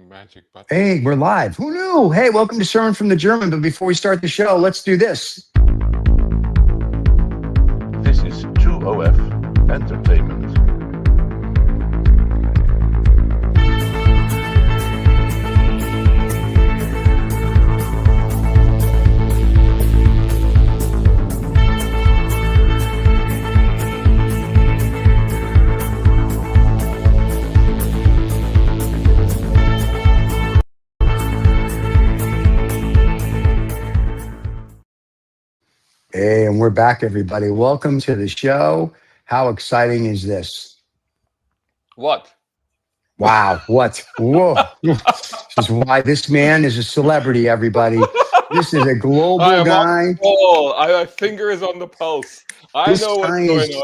Magic button. Hey, we're live. Who knew? Hey, welcome to Sermon from the German. But before we start the show, let's do this. This is 2OF Entertainment. Hey, and we're back, everybody. Welcome to the show. How exciting is this? What? Wow, what? Whoa. This is why this man is a celebrity, everybody. This is a global guy. My finger is on the pulse. I know what's going on.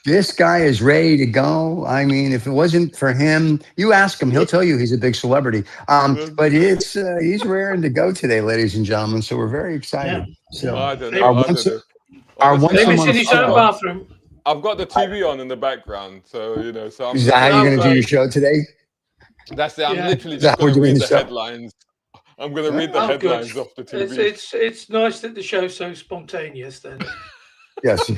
This guy is ready to go. I mean, if it wasn't for him, you ask him, he'll tell you he's a big celebrity. But he's raring to go today, ladies and gentlemen. So we're very excited. Yeah. So I don't know. Maybe in his own bathroom. I've got the TV on in the background, so you know. So is that how you're going to do your show today? That's it. I'm literally just going to read the headlines. I'm going to read the headlines off the TV. It's nice that the show's so spontaneous. Then. Yes.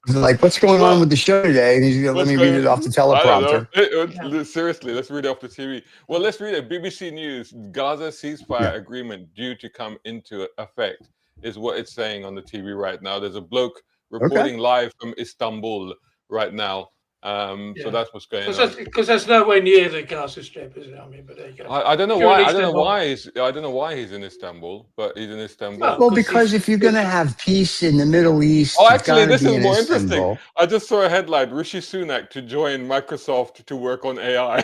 Like, what's going on with the show today? And he's going to let me read it off the teleprompter. Seriously, let's read it off the TV. Well, let's read it. BBC News: Gaza ceasefire agreement due to come into effect is what it's saying on the TV right now. There's a bloke reporting live from Istanbul right now. So that's what's going on. Because that's nowhere near the Gaza Strip, is it? I mean, but there you go. I don't know why. I don't know why he's in Istanbul, but he's in Istanbul. Well, because if you're going to have peace in the Middle East, actually, this is more interesting. I just saw a headline: Rishi Sunak to join Microsoft to work on AI.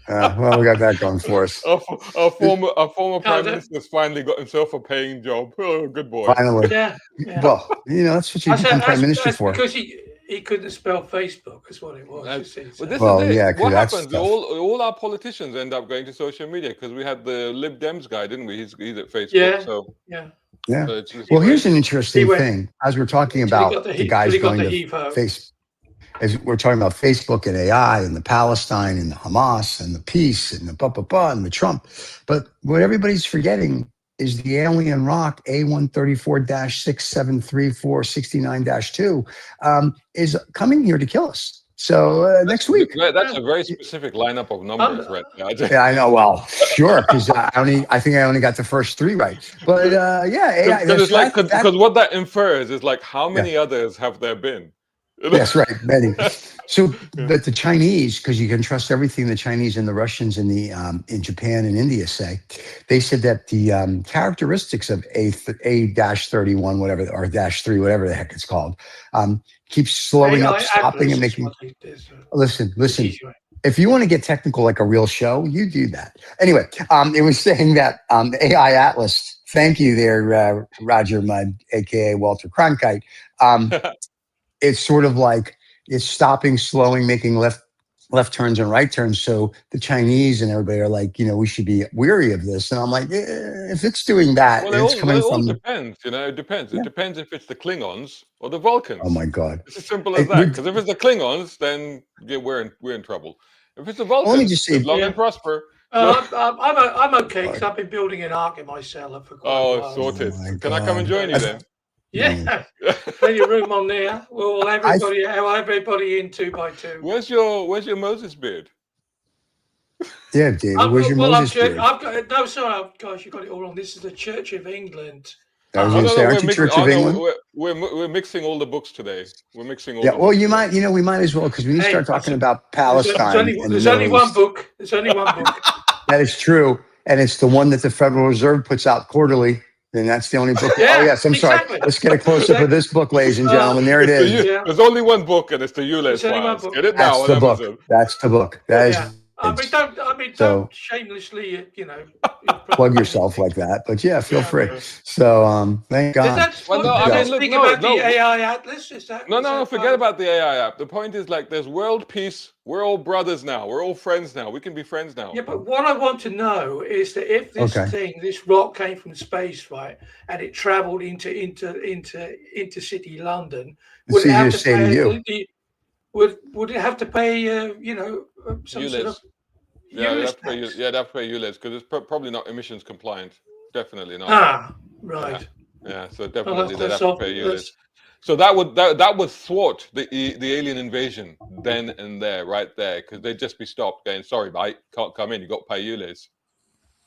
Well, we got that going for us. A former prime minister has finally got himself a paying job. Oh, good boy. Finally. Yeah. Well, that's what you become prime minister for. Because he couldn't spell Facebook. That's what it was. What happens? All our politicians end up going to social media because we had the Lib Dems guy, didn't we? He's at Facebook. Yeah. Well, here's an interesting thing. As we're talking about the guys going to Facebook. As we're talking about Facebook and AI and the Palestine and the Hamas and the peace and the and the Trump. But what everybody's forgetting is the alien rock A134-673-469-2 is coming here to kill us. So next week. That's a very specific lineup of numbers right now. Yeah, I know. Well, sure, because I think I only got the first three right. But AI. Because what that infers is like how many others have there been? Yes, right, many. So, but the Chinese, because you can trust everything the Chinese and the Russians and the in Japan and India say, they said that the characteristics of A-31, whatever, or -3, whatever the heck it's called, keeps slowing up, stopping, and making. Listen. If you want to get technical like a real show, you do that. Anyway, it was saying that AI Atlas. Thank you, there, Roger Mudd, aka Walter Cronkite. It's sort of like it's stopping, slowing, making left turns and right turns. So the Chinese and everybody are like, we should be weary of this. And I'm like, if it's doing that, it's coming from. It depends. It depends. Yeah. It depends if it's the Klingons or the Vulcans. Oh my God! It's as simple as that. Because if it's the Klingons, then we're in trouble. If it's the Vulcans, let me just say, long and prosper. I'm okay because I've been building an ark in my cellar for quite a while. Sorted. Can I come and join you then? Yeah, plenty of room on there. We'll everybody in 2 by 2. Where's your Moses beard? Yeah, David. Where's your Moses beard? Guys, you got it all wrong. This is the Church of England. I was going to say, aren't you Church of England? We're mixing all the books today. We're mixing all. Yeah, well, we might as well because when you start talking about Palestine, there's only one book. There's only one book. That is true, and it's the one that the Federal Reserve puts out quarterly. And that's the only book. Yeah, oh, yes, I'm sorry. Let's get a close-up of this book, ladies and gentlemen. There it is. There's only one book, and it's the ULEZ files. Get it now. That's the book. That's the book. That is. Don't shamelessly, plug yourself like that. But yeah, feel free. So, thank God. Speaking about the AI Atlas, is that? No, forget about the AI app. The point is, like, there's world peace. We're all brothers now. We're all friends now. We can be friends now. Yeah, but what I want to know is that if this rock came from space, right, and it traveled into city London, would it have to pay? Would it have to pay? Some sort of Yeah, US they tax. have to pay ULEZ because it's probably not emissions compliant. Definitely not. Ah, right. Yeah. So Well, definitely they'd that's have to pay ULEZ. So that would thwart the alien invasion then and there, right there, because they'd just be stopped, going, "Sorry, mate, can't come in. You got to pay ULEZ.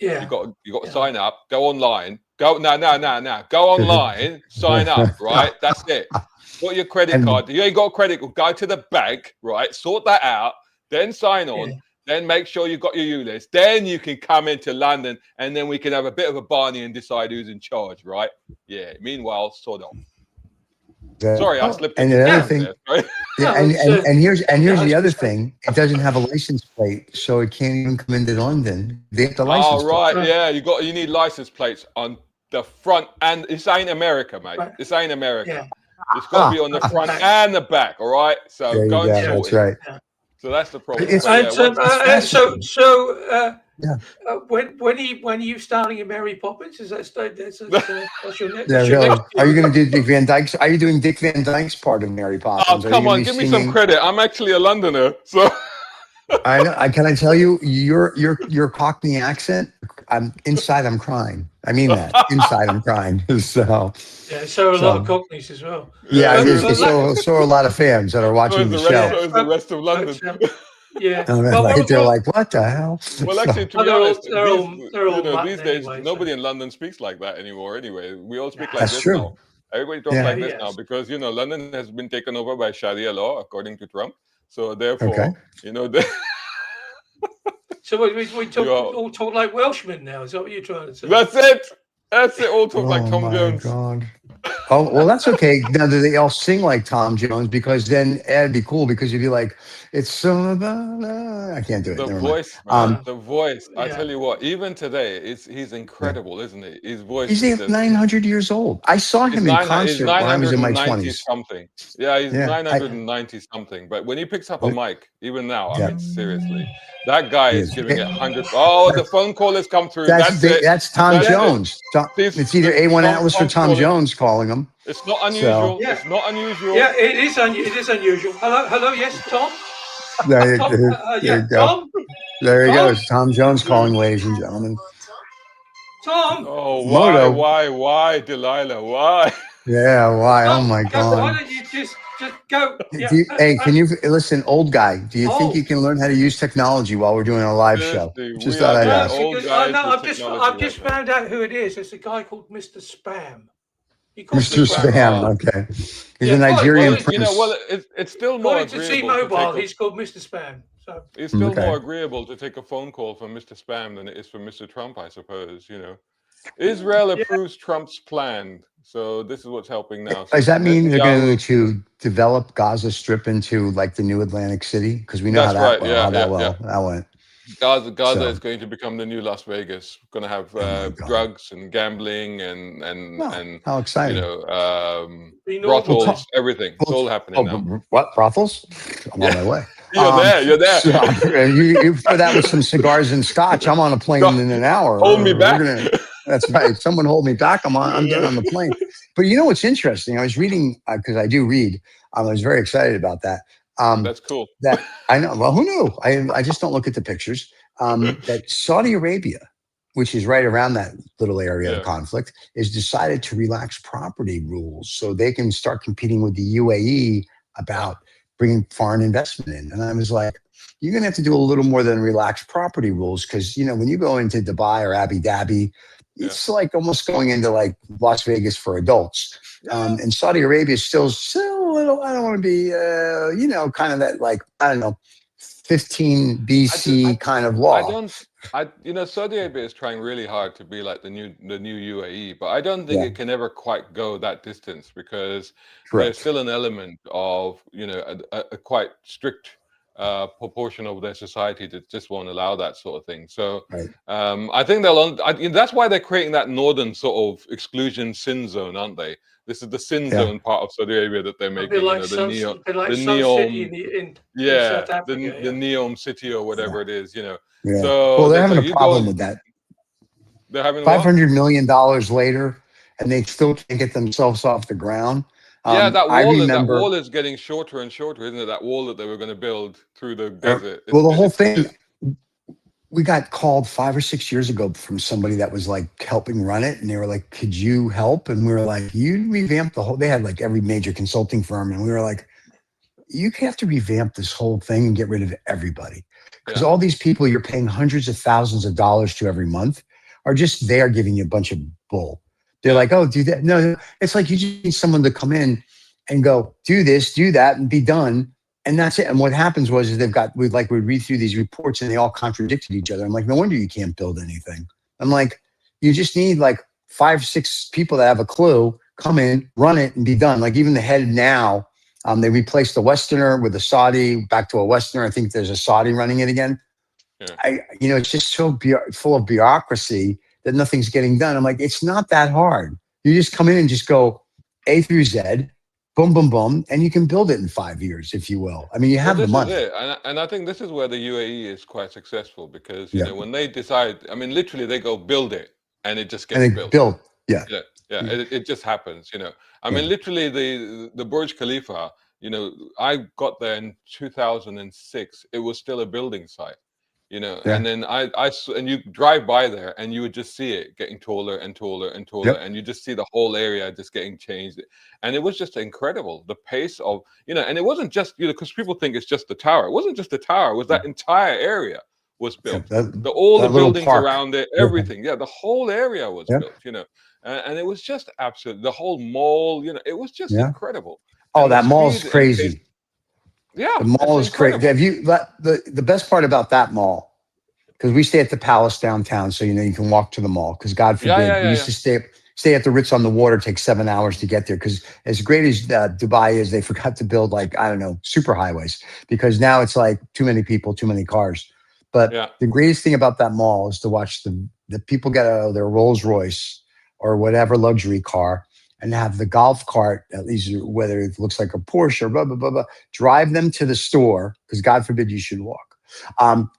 yeah. You got to sign up. Go online. Go no. Go online. Sign up. Right. That's it. Got your credit card. You ain't got a credit card. Go to the bank. Right. Sort that out. Then sign on. Yeah. Then make sure you got your ULEZ. Then you can come into London, and then we can have a bit of a Barney and decide who's in charge. Right. Yeah. Meanwhile, sort of. Sorry, I slipped. And the other thing, and here's the other thing. It doesn't have a license plate, so it can't even come into London. They have the license plate. Oh right, yeah. You need license plates on the front, and this ain't America, mate. Right. This ain't America. Yeah. It's got to be on the front and the back. All right. So there go and that's right. Yeah. So that's the problem. When are you starting in Mary Poppins? Is that's your next? Really. Are you going to do Dick Van Dyke's? Are you doing Dick Van Dyke's part of Mary Poppins? Oh come on, give me some credit. I'm actually a Londoner, so. I know. Can I tell you your Cockney accent? Inside I'm crying. I mean that. Inside I'm crying. So a lot of Cockneys as well. Yeah, so are a lot of fans that are watching the show. So is the rest of London. They're like, what the hell? Well, actually, to be honest, these days nobody in London speaks like that anymore. Anyway, we all speak like this now. Everybody talks like this now because London has been taken over by Sharia law, according to Trump. So therefore, So we all talk like Welshmen now. Is that what you're trying to say? That's it. All talk like Tom Jones. God. Oh well, that's okay. Now do they all sing like Tom Jones? Because then it'd be cool. Because you'd be like, it's so about. I can't do it. The voice, the voice. I tell you what. Even today, he's incredible, isn't he? His voice. He's 900 years old. I saw him in concert when I was in my 20s. Something. Yeah, he's 990 something. But when he picks up a mic, even now, I mean, seriously, that guy is giving it 100. Oh, the phone call has come through. That's Tom Jones. It's either A1 Atlas or Tom Jones calling him. It's not unusual. It's not unusual. Yeah, it is unusual. Hello, yes, Tom. There you go. Tom? There he goes. Tom Jones calling, ladies and gentlemen. Tom. Oh, why, Delilah? Why? Yeah, why? Tom, oh my God. Why don't you just go? Hey, can you listen, old guy? Do you think you can learn how to use technology while we're doing a live show? Just thought I'd ask. I've just found out who it is. It's a guy called Mr. Spam. Mr. Spam, okay. He's a Nigerian prince. It's still more agreeable. To T-Mobile, he's called Mr. Spam. So it's still more agreeable to take a phone call from Mr. Spam than it is from Mr. Trump, I suppose. Israel approves Trump's plan, so this is what's helping now. Does that mean they're going to develop Gaza Strip into like the new Atlantic City? Because we know how that went. Gaza is going to become the new Las Vegas. Going to have drugs and gambling and how exciting! Brothels, everything. It's all happening now. What brothels? I'm on my way. You're there. So, you for that with some cigars and scotch. I'm on a plane in an hour. Hold me back. That's right. Someone hold me back. I'm getting on the plane. But you know what's interesting? I was reading because I do read. I was very excited about that. That's cool. That I know. Well, who knew? I just don't look at the pictures. That Saudi Arabia, which is right around that little area of conflict, is decided to relax property rules so they can start competing with the UAE about bringing foreign investment in. And I was like, you're going to have to do a little more than relax property rules because, when you go into Dubai or Abu Dhabi, it's like almost going into like Las Vegas for adults. And Saudi Arabia is still a little, I don't want to be, kind of that like, I don't know, 15 BC kind of law. Saudi Arabia is trying really hard to be like the new UAE, but I don't think it can ever quite go that distance because there's still an element of, a quite strict proportion of their society that just won't allow that sort of thing. So I think that's why they're creating that northern sort of exclusion sin zone, aren't they? This is the sin zone part of Saudi Arabia that they're making. The Neom city or whatever it is, So they're having a problem with that. They're having $500 million later, and they still can't get themselves off the ground. That wall is getting shorter and shorter, isn't it? That wall that they were going to build through the desert. The whole thing. we got called 5 or 6 years ago from somebody that was like helping run it, and they were like, "Could you help?" And we were like, "You revamp the whole." They had like every major consulting firm, and we were like, "You have to revamp this whole thing and get rid of everybody, because all these people you're paying hundreds of thousands of dollars to every month are just there giving you a bunch of bull." They're like, "Oh, do that." No, it's like you just need someone to come in and go, "Do this, do that, and be done." And that's it. And what happens is we read through these reports and they all contradicted each other. I'm like, no wonder you can't build anything. I'm like, you just need like 5, 6 people that have a clue, come in, run it, and be done. Like even the head now, they replaced the Westerner with a Saudi, back to a Westerner. I think there's a Saudi running it again. Yeah. It's just so full of bureaucracy that nothing's getting done. I'm like, it's not that hard. You just come in and just go A through Z, boom, boom, boom, and you can build it in 5 years, if you will. I mean, you have the money. This is it. And I think this is where the UAE is quite successful because, you know, when they decide, I mean, literally they go build it and it just gets built. Yeah. It just happens, you know. I mean, literally the Burj Khalifa, you know, I got there in 2006. It was still a building site. You know, and then and you drive by there and you would just see it getting taller and taller and taller, and you just see the whole area just getting changed. And it was just incredible, the pace of, you know, and it wasn't just, you know, because people think it's just the tower. It wasn't just the tower, it was that entire area was built. All the buildings around it, everything. Yeah, the whole area was built, you know. And it was just absolute, the whole mall, you know, it was just incredible. Oh, that mall is crazy. Yeah, the mall is crazy. Have you the best part about that mall? Because we stay at the Palace downtown, so you know you can walk to the mall. Because God forbid, we used to stay at the Ritz on the Water. Take 7 hours to get there. Because as great as Dubai is, they forgot to build like I don't know super highways. Because now it's like too many people, too many cars. But the greatest thing about that mall is to watch the people get out of their Rolls Royce or whatever luxury car and have the golf cart, at least whether it looks like a Porsche or blah, blah, blah, blah, drive them to the store, because God forbid you should walk,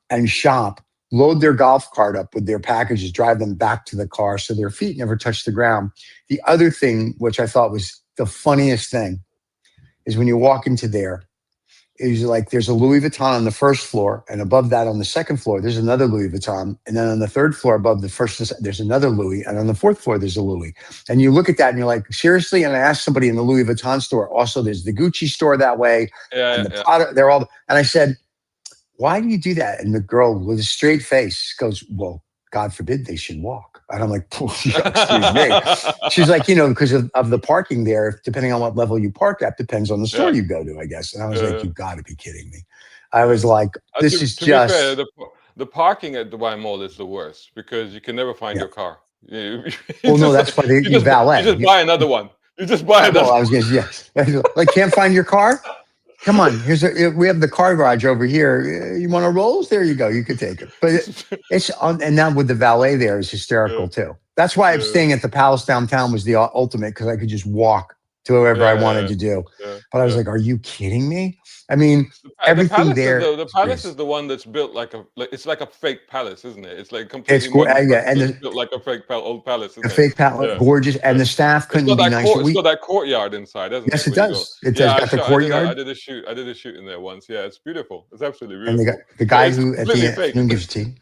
and shop, load their golf cart up with their packages, drive them back to the car so their feet never touch the ground. The other thing, which I thought was the funniest thing, is when you walk into there, is like there's a Louis Vuitton on the first floor, and above that on the second floor, there's another Louis Vuitton. And then on the third floor above the first, there's another Louis. And on the fourth floor, there's a Louis. And you look at that and you're like, seriously? And I asked somebody in the Louis Vuitton store, also there's the Gucci store that way. And the Prada, they're all, and I said, why do you do that? And the girl with a straight face goes, well, God forbid they should walk. And I'm like, excuse me. She's like, you know, because of the parking there, depending on what level you park at, depends on the store you go to, I guess. And I was like, you got to be kidding me. I was like, this is just. Be fair, the parking at Dubai Mall is the worst because you can never find your ar. Well, no, that's why you valet. You just buy another one. You just buy another one. I was going to, yes. Like, can't find your car? Come on, we have the car garage over here. You want a Rolls? There you go. You could take it. But it's on, and now with the valet there is hysterical too. That's why I'm staying at the Palace downtown was the ultimate, because I could just walk to wherever I wanted to do. But I was like, are you kidding me? I mean, everything there. The palace is the one that's built it's like a fake palace, isn't it? It's like completely and it's built like a fake old palace. A fake palace, gorgeous, and the staff couldn't be nicer. It's got that courtyard inside, doesn't it? Yes, it does. It does. Got the courtyard. I did a shoot in there once. Yeah, it's beautiful. It's absolutely beautiful. And the guy who at the afternoon gives tea.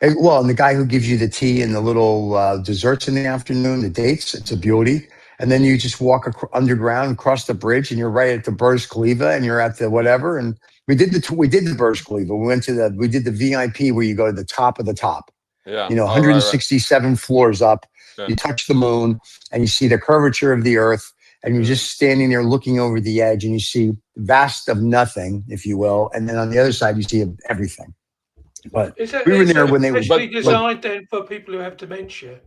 And the guy who gives you the tea and the little desserts in the afternoon, the dates, it's a beauty. And then you just walk underground, across the bridge, and you're right at the Burj Khalifa, and you're at the whatever. And we did the Burj Khalifa. We did the VIP where you go to the top of the top. Yeah. You know, 167 floors up. Yeah. You touch the moon, and you see the curvature of the earth, and you're just standing there looking over the edge, and you see vast of nothing, if you will. And then on the other side, you see everything. But we were there when they were designed then for people who have dementia.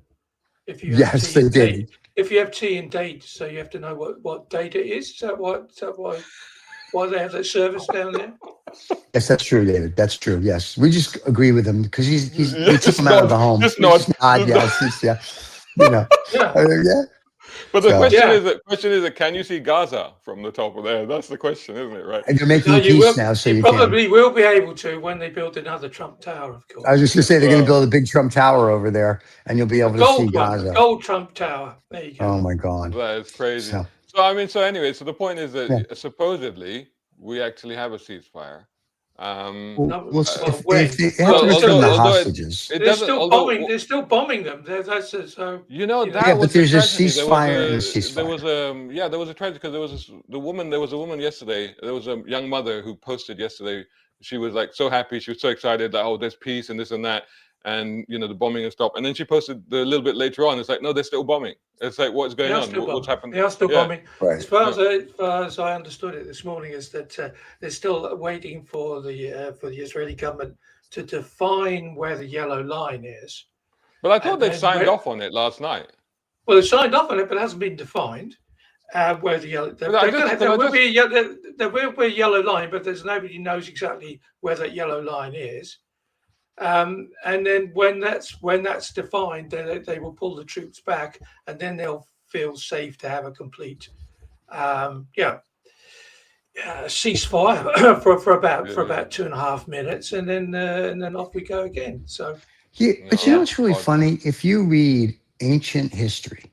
If you yes, they did. If you have tea and date, so you have to know what date it is. Is that why they have that service down there? Yes, that's true, David. That's true. Yes, we just agree with him because we took him out of the home. Just nod. Yes, you know. Yeah. But the question is, can you see Gaza from the top of there? That's the question, isn't it? Right. And you're making peace now, so you probably will be able to when they build another Trump Tower, of course. I was just going to say they're going to build a big Trump Tower over there, and you'll be able to see Gaza. Gold Trump Tower. There you go. Oh my God. That is crazy. So anyway, so the point is that supposedly we actually have a ceasefire. If they have to return the hostages. They're still bombing. They're still bombing them. That's so. But there's a ceasefire and a ceasefire. There was a tragedy because there was a woman yesterday. There was a young mother who posted yesterday. She was like so happy. She was so excited that there's peace and this and that, and the bombing has stopped. And then she posted a little bit later on. It's like, no, they're still bombing. It's like, what's going on? What's happened? They are still bombing. Right. As far as I understood it this morning, is that they're still waiting for the Israeli government to define where the yellow line is. But I thought they signed off on it last night. Well, they signed off on it, but it hasn't been defined. Where the yellow there will be a yellow line, but there's nobody knows exactly where that yellow line is. And then when that's defined, they will pull the troops back, and then they'll feel safe to have a complete ceasefire for about 2.5 minutes, and then off we go again. So but what's really funny? If you read ancient history,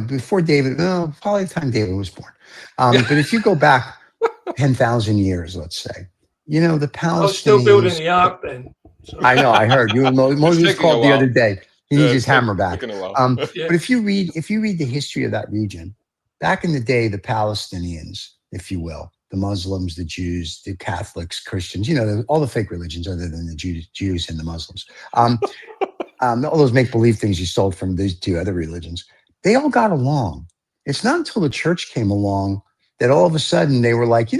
before David, probably the time David was born. But if you go back 10,000 years, let's say, the Palestinians. I was still building the ark then. So. I know, I heard. Moses called the other day. He needs his hammer back. But if you read the history of that region, back in the day, the Palestinians, if you will, the Muslims, the Jews, the Catholics, Christians, all the fake religions other than the Jews and the Muslims. All those make-believe things you stole from these two other religions, they all got along. It's not until the church came along that all of a sudden they were like, you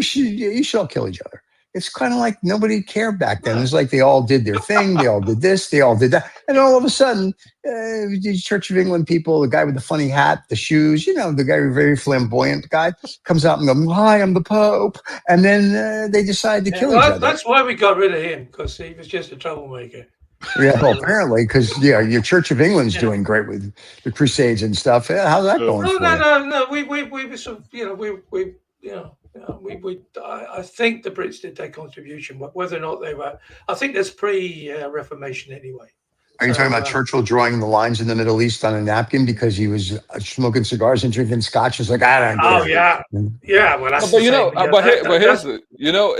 should all kill each other. It's kind of like nobody cared back then. It was like they all did their thing. They all did this. They all did that. And all of a sudden, the Church of England people, the guy with the funny hat, the shoes, the guy, very flamboyant guy, comes out and goes, "Hi, I'm the Pope." And then they decide to kill each other. That's why we got rid of him, because he was just a troublemaker. Yeah, well, apparently, because your Church of England's doing great with the Crusades and stuff. How's that going? No. We were sort of, I think the Brits did their contribution, but whether or not they were, I think that's pre-Reformation anyway. Are you talking about Churchill drawing the lines in the Middle East on a napkin because he was smoking cigars and drinking scotch? It's like, I don't know. Oh, yeah. Yeah, well, that's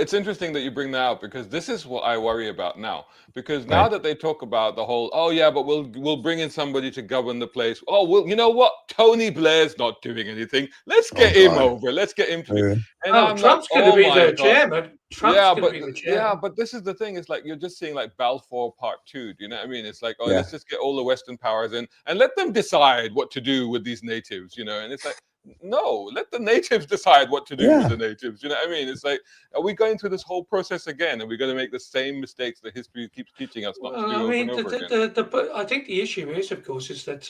it's interesting that you bring that up, because this is what I worry about now. Because now that they talk about the whole, but we'll bring in somebody to govern the place. Oh, well, you know what? Tony Blair's not doing anything. Let's get him over. Let's get him to do. And Trump's going to be the chairman. Yeah, but this is the thing. It's like you're just seeing like Balfour Part 2. Do you know what I mean? It's like, let's just get all the Western powers in and let them decide what to do with these natives, And it's like, no, let the natives decide what to do with the natives. You know what I mean? It's like, are we going through this whole process again? Are we going to make the same mistakes that history keeps teaching us not to do over and over again? I think the issue is, of course, is that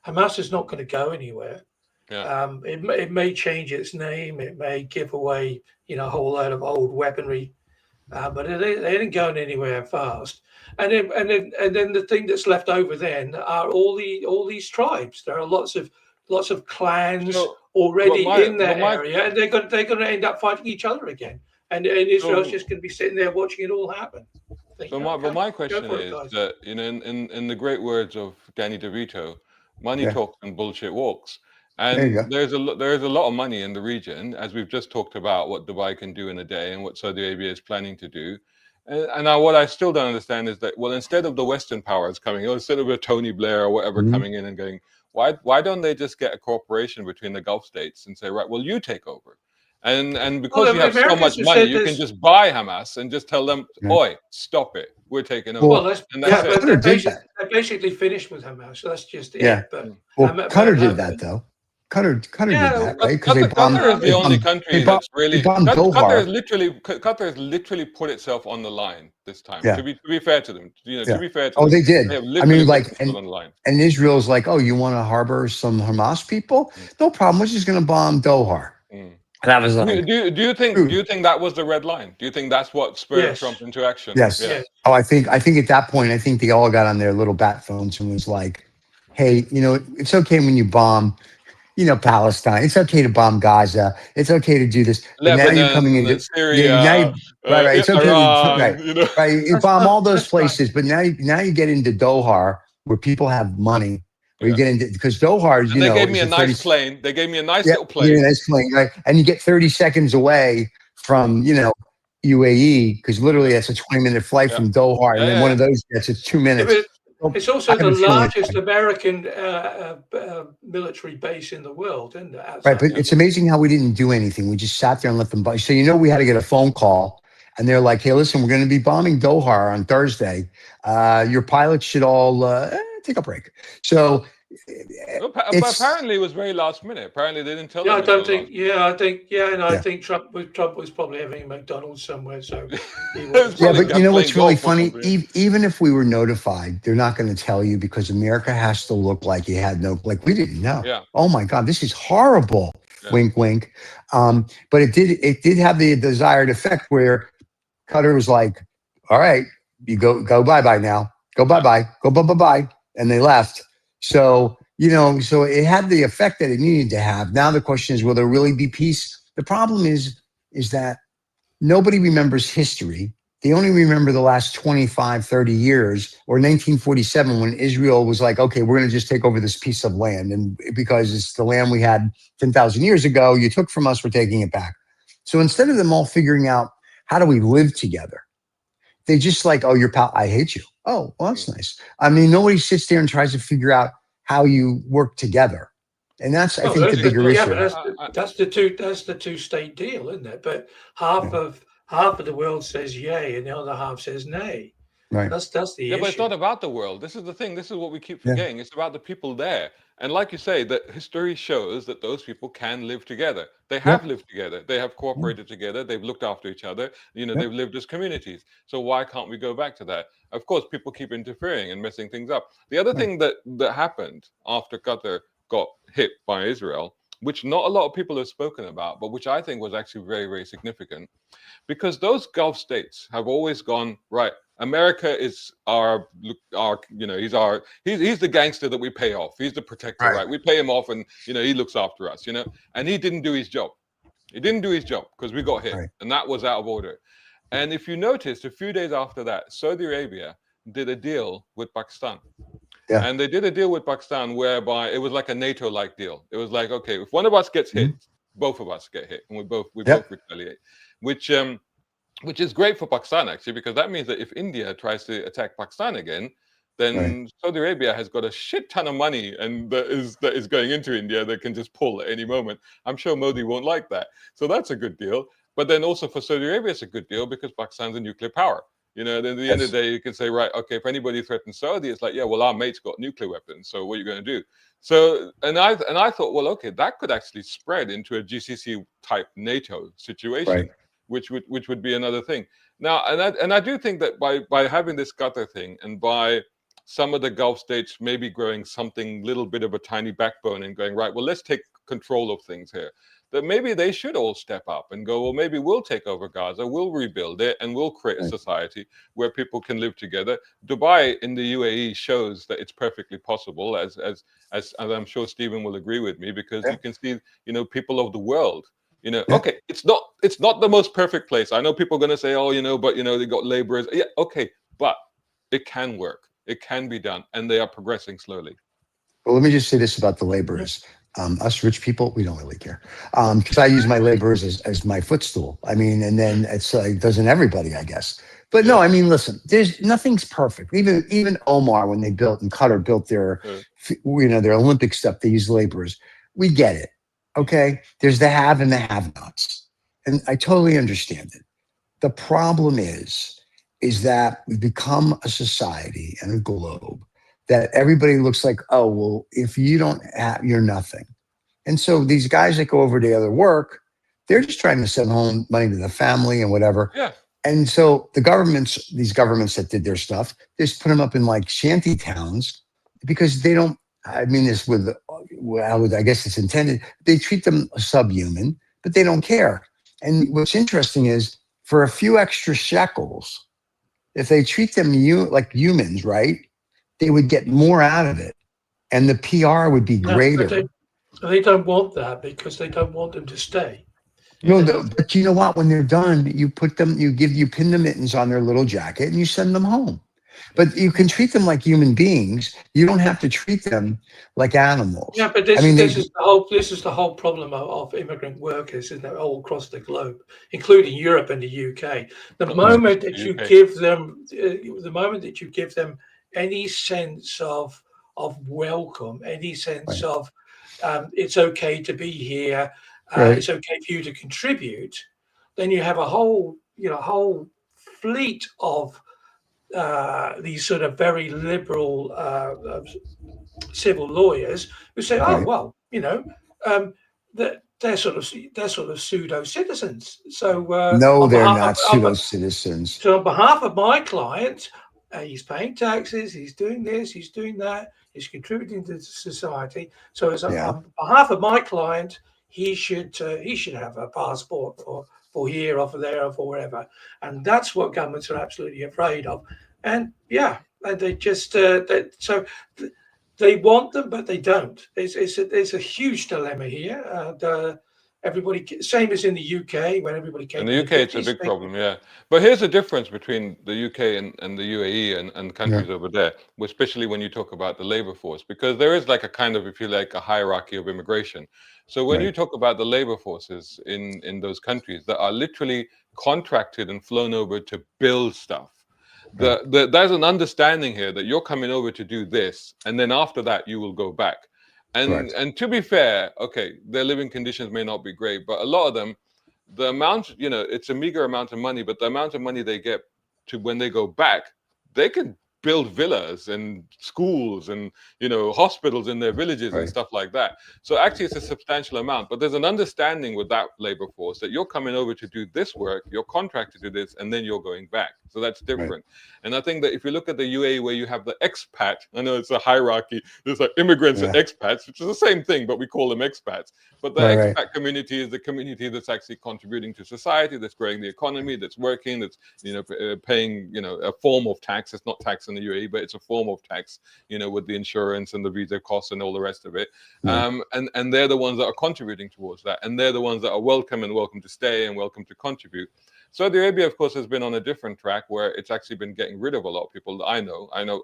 Hamas is not going to go anywhere. Yeah. It may change its name. It may give away, a whole load of old weaponry, but they ain't going anywhere fast. And then the thing that's left over then are all these tribes. There are lots of clans already in that area, and they're going to end up fighting each other again. And Israel's just going to be sitting there watching it all happen. My question is that in the great words of Danny DeVito, money talks and bullshit walks. And there's a lot of money in the region, as we've just talked about what Dubai can do in a day and what Saudi Arabia is planning to do. And now what I still don't understand is that, instead of the Western powers coming, instead of a Tony Blair or whatever coming in and going, why don't they just get a cooperation between the Gulf states and say, right, well, you take over. And because you have so much money, you can just buy Hamas and just tell them, oi, stop it. We're taking over. They're basically finished with Hamas. So that's just it. But, Qatar did that, though. Qatar did that, right? Because Qatar is the only country that's really. Qatar has literally put itself on the line this time. To be fair to them, to be fair to them. They did. On the line. And Israel's like, you want to harbor some Hamas people? No problem. We're just going to bomb Doha. That was. Do you think that was the red line? Do you think that's what spurred Trump into action? Yes. Oh, I think at that point, they all got on their little bat phones and was like, hey, it's okay when you bomb. Palestine. It's okay to bomb Gaza. It's okay to do this. But Lebanon, now you're coming into Syria. Right. It's okay. Iran, right. You bomb all those places, but now you get into Doha, where people have money, where you get into, because Doha, and they gave me a nice plane. They gave me a nice little plane. Yeah, nice plane, right? And you get 30 seconds away from, UAE, because literally that's a 20-minute flight from Doha, and then one of those jets, it's 2 minutes. It's also the largest American military base in the world, isn't it? Right, but it's amazing how we didn't do anything. We just sat there and let them buy. So we had to get a phone call, and they're like, "Hey, listen, we're going to be bombing Doha on Thursday. Your pilots should all take a break." So, but apparently it was very last minute. Apparently they didn't tell. Yeah, I think Trump was probably having a McDonald's somewhere. So, but you know what's really funny? Even if we were notified, they're not going to tell you, because America has to look like you had we didn't know. Yeah. Oh my God, this is horrible. Yeah. Wink, wink. But it did have the desired effect where Qatar was like, "All right, you go bye now, go bye, and they left. So it had the effect that it needed to have. Now the question is, will there really be peace? The problem is that nobody remembers history. They only remember the last 25, 30 years, or 1947, when Israel was like, okay, we're going to just take over this piece of land. And because it's the land we had 10,000 years ago, you took from us, we're taking it back. So instead of them all figuring out, how do we live together? They just like, oh, I hate you. Oh, well, that's nice. I mean, nobody sits there and tries to figure out how you work together, and that's I think the bigger issue. But that's the two-state deal, isn't it? But half of the world says yay, and the other half says nay. Right. That's the issue. But it's not about the world. This is the thing. This is what we keep forgetting. It's about the people there. And like you say, that history shows that those people can live together. They have lived together. They have cooperated together. They've looked after each other. They've lived as communities. So why can't we go back to that? Of course, people keep interfering and messing things up. The other thing that happened after Qatar got hit by Israel, which not a lot of people have spoken about, but which I think was actually very, very significant, because those Gulf states have always gone, right, America is he's the gangster that we pay off. He's the protector, right? We pay him off, and he looks after us, and he didn't do his job. He didn't do his job because we got hit, and that was out of order. And if you noticed, a few days after that, Saudi Arabia did a deal with Pakistan. Yeah. And they did a deal with Pakistan whereby it was like a NATO-like deal. It was like, okay, if one of us gets hit, both of us get hit, and we both retaliate, which is great for Pakistan, actually, because that means that if India tries to attack Pakistan again, then Saudi Arabia has got a shit ton of money and that is going into India that can just pull at any moment. I'm sure Modi won't like that. So that's a good deal. But then also for Saudi Arabia, it's a good deal because Pakistan's a nuclear power. Then at the end of the day, you can say, right, okay, if anybody threatens Saudi, it's like, yeah, well, our mate's got nuclear weapons, so what are you going to do? So, and I thought, well, okay, that could actually spread into a GCC type NATO situation, which would be another thing. Now, and I do think that by having this Qatar thing and by some of the Gulf states maybe growing something little bit of a tiny backbone and going, right, well, let's take control of things here, that maybe they should all step up and go, well, maybe we'll take over Gaza, we'll rebuild it, and we'll create a society where people can live together. Dubai in the UAE shows that it's perfectly possible, as I'm sure Stephen will agree with me, because you can see, people of the world, okay, it's not the most perfect place. I know people are going to say, oh, but they got laborers. Yeah, okay, but it can work. It can be done, and they are progressing slowly. Well, let me just say this about the laborers. Us rich people, we don't really care, because I use my laborers as my footstool. I mean, and then it's doesn't everybody, I guess. But no, I mean, listen, nothing's perfect. Even Omar, when they built and Qatar built their, their Olympic stuff, they use laborers. We get it, okay? There's the have and the have-nots, and I totally understand it. The problem is that we've become a society and a globe that everybody looks like, oh, well, if you don't have, you're nothing. And so these guys that go over to other work, they're just trying to send home money to the family and whatever. Yeah. And so these governments that did their stuff, they just put them up in like shanty towns because they don't, I mean this I guess it's intended, they treat them subhuman, but they don't care. And what's interesting is for a few extra shekels, if they treat them like humans, right, they would get more out of it, and the PR would be greater. They don't want that because they don't want them to stay. But you know what? When they're done, you pin the mittens on their little jacket and you send them home. But you can treat them like human beings. You don't have to treat them like animals. Yeah, but this is the whole problem of immigrant workers, isn't it, all across the globe, including Europe and the UK. The moment that you give them any sense of welcome, any sense of it's okay to be here, it's okay for you to contribute, then you have a whole fleet of these sort of very liberal civil lawyers who say, "Oh, well, they're sort of pseudo citizens." So no, they're not pseudo citizens. So on behalf of my client, he's paying taxes, he's doing this, he's doing that, he's contributing to society. So on behalf of my client, he should have a passport for here or for there or for wherever, and that's what governments are absolutely afraid of. And and they just they want them, but they don't. It's a huge dilemma here. Everybody, same as in the UK, when everybody came. In the UK, it's a big problem, yeah. But here's the difference between the UK and the UAE and countries over there, especially when you talk about the labor force, because there is like a kind of, if you like, a hierarchy of immigration. So when you talk about the labor forces in those countries that are literally contracted and flown over to build stuff, there's an understanding here that you're coming over to do this, and then after that you will go back. And to be fair, okay, their living conditions may not be great, but a lot of them, the amount, it's a meager amount of money, but the amount of money they get to when they go back, they can build villas and schools and hospitals in their villages and stuff like that. So actually it's a substantial amount, but there's an understanding with that labor force that you're coming over to do this work, you're contracted to this, and then you're going back. So that's different. And I think that if you look at the UAE, where you have the expat, I know it's a hierarchy, there's like immigrants and expats, which is the same thing, but we call them expats. But the expat community is the community that's actually contributing to society, that's growing the economy, that's working, that's paying a form of tax. It's not tax in the UAE, but it's a form of tax, with the insurance and the visa costs and all the rest of it. And they're the ones that are contributing towards that, and they're the ones that are welcome to stay and welcome to contribute. Saudi Arabia, of course, has been on a different track where it's actually been getting rid of a lot of people that I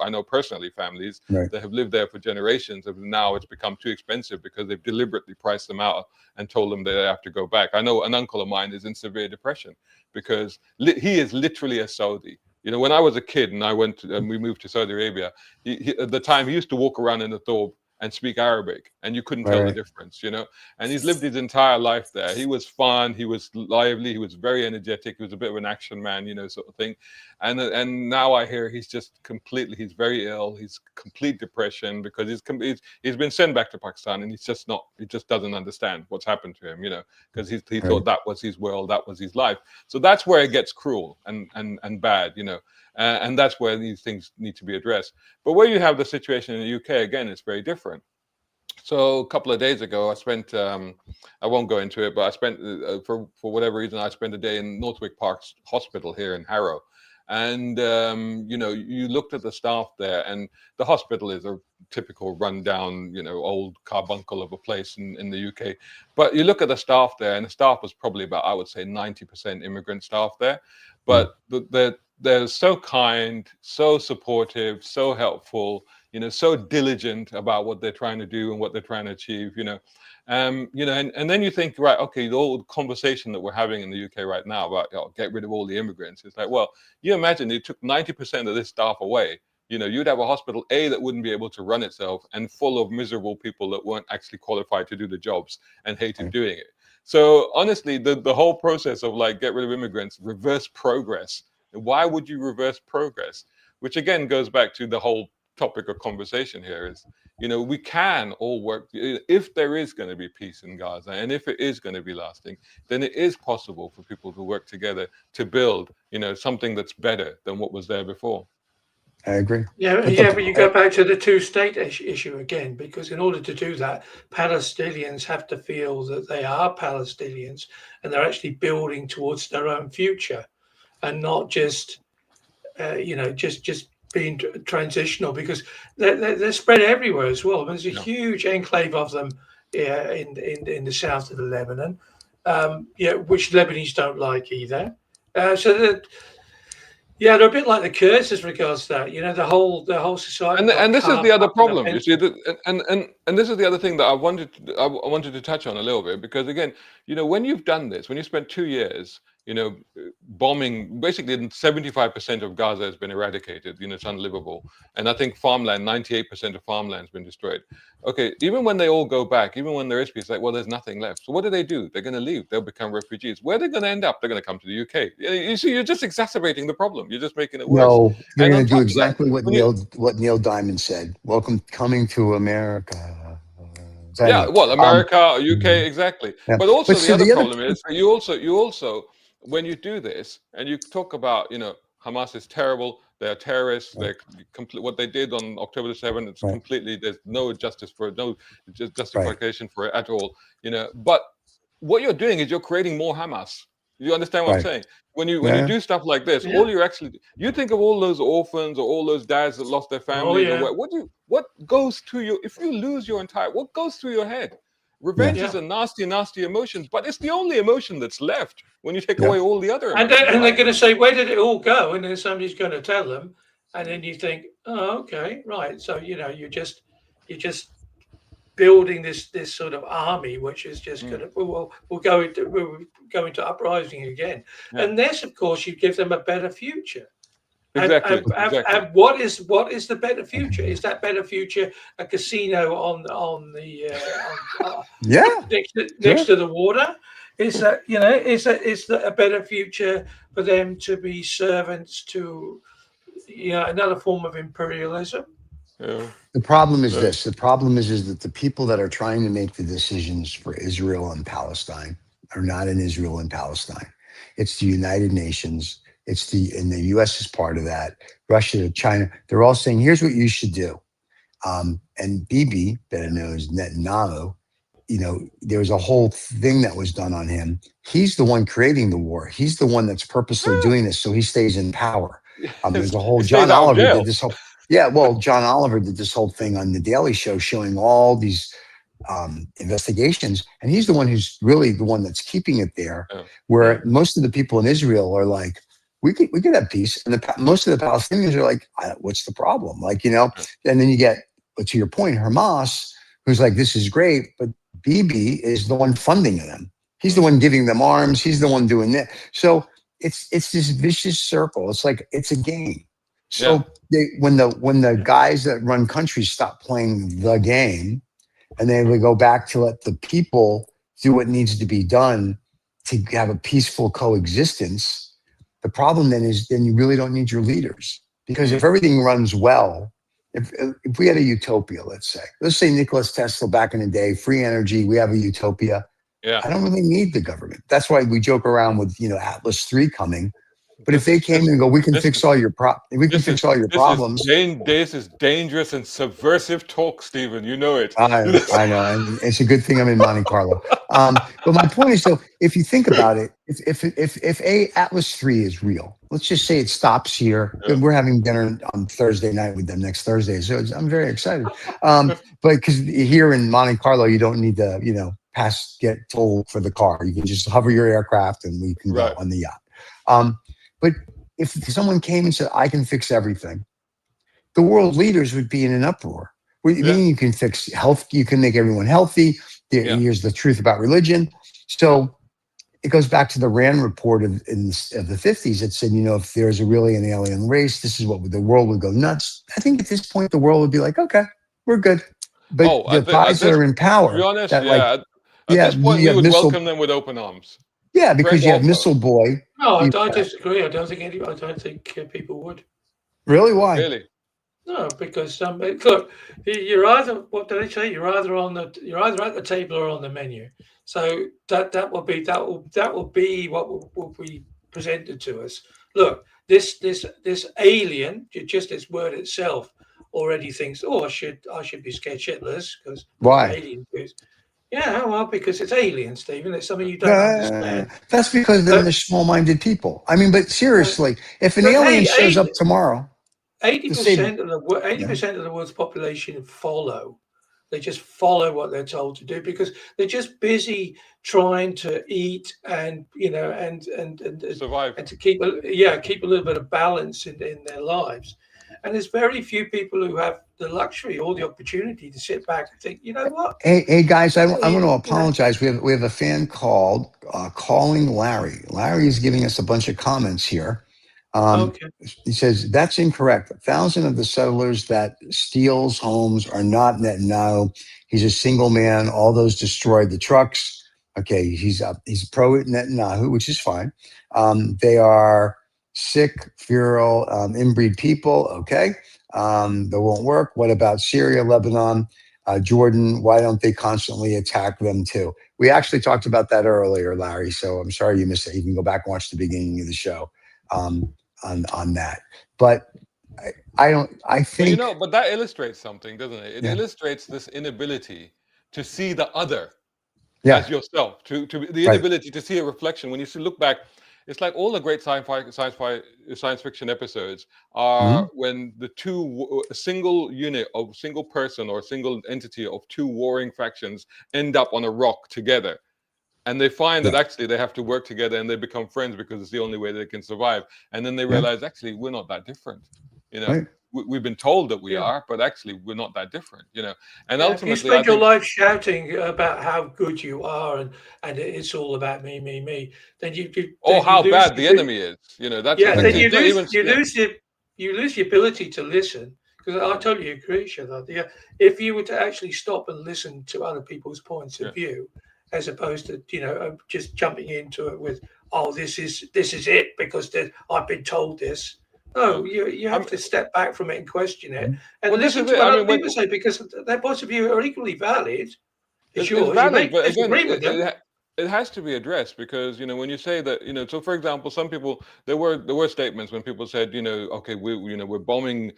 know personally, families that have lived there for generations, and now it's become too expensive because they've deliberately priced them out and told them they have to go back. I know an uncle of mine is in severe depression because he is literally a Saudi. When I was a kid and we moved to Saudi Arabia, at the time he used to walk around in the Thawb and speak Arabic, and you couldn't tell the difference, and he's lived his entire life there. He was fun, he was lively, he was very energetic, he was a bit of an action man, sort of thing. And now I hear he's very ill, he's complete depression because he's been sent back to Pakistan, and he just doesn't understand what's happened to him, because he thought that was his world, that was his life. So that's where it gets cruel and bad, and that's where these things need to be addressed. But where you have the situation in the UK, again, it's very different. So a couple of days ago, I spent, I won't go into it, but I spent, for whatever reason, I spent a day in Northwick Park's hospital here in Harrow. And, you looked at the staff there, and the hospital is a typical rundown, old carbuncle of a place in the UK. But you look at the staff there, and the staff was probably about, I would say, 90% immigrant staff there. But they're so kind, so supportive, so helpful, so diligent about what they're trying to do and what they're trying to achieve, and then you think, right, okay, the whole conversation that we're having in the UK right now about get rid of all the immigrants. It's like, well, you imagine they took 90% of this staff away. You'd have a hospital, that wouldn't be able to run itself and full of miserable people that weren't actually qualified to do the jobs and hated doing it. So honestly, the whole process of like get rid of immigrants, reverse progress. Why would you reverse progress? Which again goes back to the whole topic of conversation here is, we can all work. If there is going to be peace in Gaza, and if it is going to be lasting, then it is possible for people to work together to build, something that's better than what was there before. I agree. But you go back to the two-state issue again, because in order to do that, Palestinians have to feel that they are Palestinians and they're actually building towards their own future, and not just, just being transitional, because they're spread everywhere as well. There's a huge enclave of them in the south of the Lebanon, which Lebanese don't like either. So that Yeah, they're a bit like the Kurds as regards that. The whole society. And this is the other problem, you see, and and this is the other thing that I wanted to touch on a little bit, because again, when you've done this, when you spent 2 years, bombing, basically 75% of Gaza has been eradicated. It's unlivable, and I think farmland, 98% of farmland has been destroyed. Okay, even when they all go back, even when there is peace, like, well, there's nothing left. So what do? They're going to leave. They'll become refugees. Where are they going to end up? They're going to come to the UK. You see, you're just exacerbating the problem. You're just making it worse. No, they're And going on to do top of exactly that, what Neil Diamond said. Welcome, coming to America. So yeah, anyway, well, America, UK, exactly. yeah. But also so the other the problem is you also when you do this and you talk about Hamas is terrible, they're terrorists, they're what they did on October the 7th, it's completely, there's no justice for it, no justification for it at all. But what you're doing is you're creating more Hamas. You understand what I'm saying? When you do stuff like this, all you think of all those orphans or all those dads that lost their families, or what goes through you if you lose your entire, what goes through your head? Revenge is a nasty emotion, but it's the only emotion that's left when you take away all the other emotions. And they're going to say, where did it all go? And then somebody's going to tell them, and then you think, oh, okay, right. So you're just building this sort of army, which is just going to we'll go into uprising again, unless, of course, you give them a better future. Exactly. And what is the better future? Is that better future a casino on the next to the water? Is that is that a better future for them to be servants to another form of imperialism? Yeah. The problem is this. The problem is that the people that are trying to make the decisions for Israel and Palestine are not in Israel and Palestine. It's the United Nations. And the U.S. is part of that. Russia, China, they're all saying, here's what you should do. And Bibi, better known as Netanyahu, there was a whole thing that was done on him. He's the one creating the war. He's the one that's purposely doing this so he stays in power. There's a whole John Oliver did this whole John Oliver did this whole thing on the Daily Show showing all these investigations, and he's the one who's really the one that's keeping it there, where most of the people in Israel are like, we could have peace, and most of the Palestinians are like, what's the problem? And then you get, to your point, Hamas, who's like, this is great, but Bibi is the one funding them. He's the one giving them arms. He's the one doing that. So it's this vicious circle. It's like, it's a game. So when the guys that run countries stop playing the game, and then we go back to let the people do what needs to be done to have a peaceful coexistence, the problem then is you really don't need your leaders. Because if everything runs well, if we had a utopia, let's say Nikola Tesla back in the day, free energy, we have a utopia. I don't really need the government. That's why we joke around with Atlas 3 coming. But if they came and go, we can fix all your problems. This is dangerous and subversive talk, Stephen. You know it. I know. And it's a good thing I'm in Monte Carlo. But my point is, though, if you think about it, if Atlas 3 is real, let's just say it stops here. We're having dinner on Thursday night with them next Thursday, so I'm very excited. But because here in Monte Carlo, you don't need to, get toll for the car. You can just hover your aircraft and we can go on the yacht. But if someone came and said, I can fix everything, the world leaders would be in an uproar. Meaning you can fix health, you can make everyone healthy. Here's the truth about religion. So it goes back to the Rand report of the 50s that said, if there's really an alien race, this is what the world would go nuts. I think at this point, the world would be like, okay, we're good. But the guys that are in power, to be honest, at this point, we would welcome them with open arms. Yeah, because you have Missile Boy. No, I disagree. I don't think people would. Really? Why? Really? No, because look, you're either, what do they say? You're either at the table or on the menu. So that will be what will be presented to us. Look, this alien, just this word itself, already thinks, oh, I should be scared shitless because why? Alien is. Yeah, well, because it's alien, Stephen. It's something you don't understand. That's because they're small-minded people. I mean, but seriously, if an alien shows up tomorrow, 80% of the world's population follow They just follow what they're told to do because they're just busy trying to eat and Survive. and to keep a little bit of balance in their lives. And there's very few people who have the luxury or the opportunity to sit back and think, you know what? Hey guys, I want to You know, apologize. We have a fan called calling Larry. Larry is giving us a bunch of comments here. okay. He says that's incorrect. 1,000 of the settlers that steals homes are not Netanyahu. He's a single man. All those destroyed the trucks. Okay, he's pro Netanyahu, which is fine. They are sick, feral, inbreed people. Okay, that won't work. What about Syria, Lebanon, Jordan? Why don't they constantly attack them too? We actually talked about that earlier, Larry. So I'm sorry you missed it. You can go back and watch the beginning of the show. On that, but I think, But that illustrates something, doesn't it? It yeah, illustrates this inability to see the other yeah, as yourself, to the right, inability to see a reflection. When you look back, it's like all the great science fiction episodes are mhm, when the a single unit of single person or single entity of two warring factions end up on a rock together. And they find yeah, that actually they have to work together and they become friends because it's the only way they can survive. And then they yeah, realize actually we're not that different. You know, right, we've been told that we Yeah. are, but actually we're not that different. And Yeah, if you ultimately, I spend your think, life shouting about how good you are and it's all about me, then oh, you how lose bad the enemy is. That's yeah, then exactly. okay, It's not even. Yeah, you lose the ability to listen. Because I totally agree, Shadad. Yeah, if you were to actually stop and listen to other people's points yeah. of view, as opposed to just jumping into it with, oh, this is it because I've been told this. Yeah. No, you I have to step back from it and question it mhm, and well, this listen is to it. what I other mean, people say because their points of view are equally valid as it's yours. You valid, may but again, disagree with them. it has to be addressed because when you say that, so for example, some people, there were statements when people said, okay, we're bombing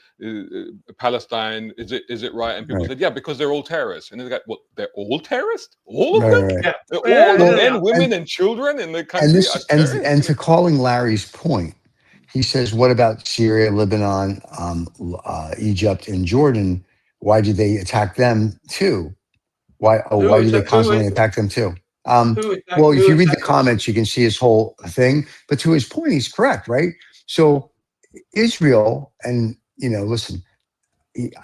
Palestine. Is it right? And people right, said, yeah, because they're all terrorists. And it's like, well, they're all terrorists, all of right, them. right. Yeah, All the they Well, men, are. women, and children in the and country are this terrorists. and to calling Larry's point, he says, what about Syria, Lebanon, Egypt, and Jordan? Why do they attack them too? Why do they constantly attack them too? Well, if Who you read the attacked them? comments, you can see his whole thing. But to his point, he's correct, right? So Israel, and listen,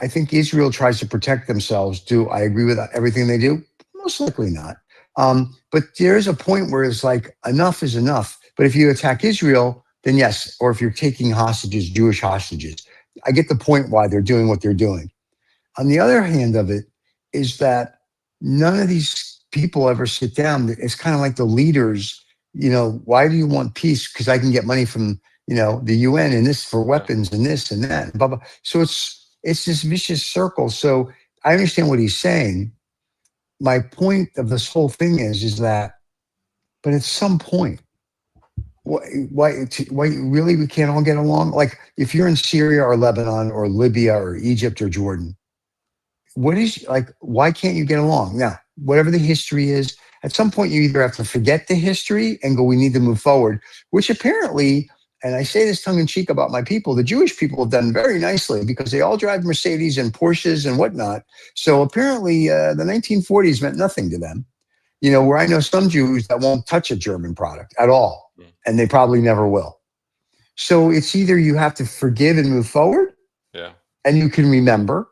I think Israel tries to protect themselves. Do I agree with everything they do? Most likely not. But there is a point where it's like enough is enough. But if you attack Israel, then yes. Or if you're taking hostages, Jewish hostages, I get the point why they're doing what they're doing. On the other hand of it is that none of these people ever sit down. It's kind of like the leaders, why do you want peace? Because I can get money from, the UN and this for Yeah. weapons and this and that, and blah, blah. So it's this vicious circle. So I understand what he's saying. My point of this whole thing is that, but at some point, why really we can't all get along? Like if you're in Syria or Lebanon or Libya or Egypt or Jordan, what is like why can't you get along now? Whatever the history is, at some point you either have to forget the history and go, we need to move forward, which apparently, and I say this tongue-in-cheek about my people, the Jewish people have done very nicely because they all drive Mercedes and Porsches and whatnot. So apparently the 1940s meant nothing to them, where I know some Jews that won't touch a German product at all, Mm. and they probably never will. So it's either you have to forgive and move forward Yeah. and you can remember,